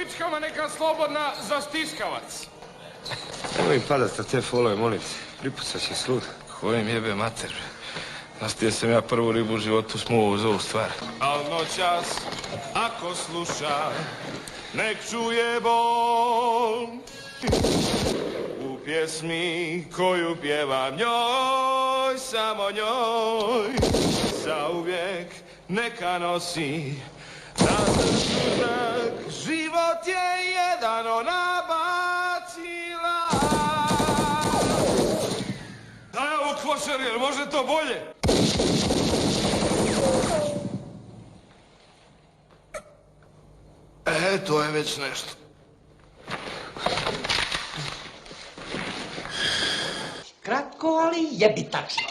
pičkama neka slobodna za stiskavac. Nemoj im padat na te folove, molim te. Pripucat će slud. Ko im jebe mater? Nastio sam ja prvu ribu u životu smuo uz ovu stvar. Al noćas, ako sluša, nek čuje bol. U pjesmi koju pjevam njoj, samo njoj, zauvijek neka nosi na srcu znak. Život je jedan, ona bacila. Daj ovo kvošer, jer može to bolje. To je već nešto. Kratko, ali jebitačno.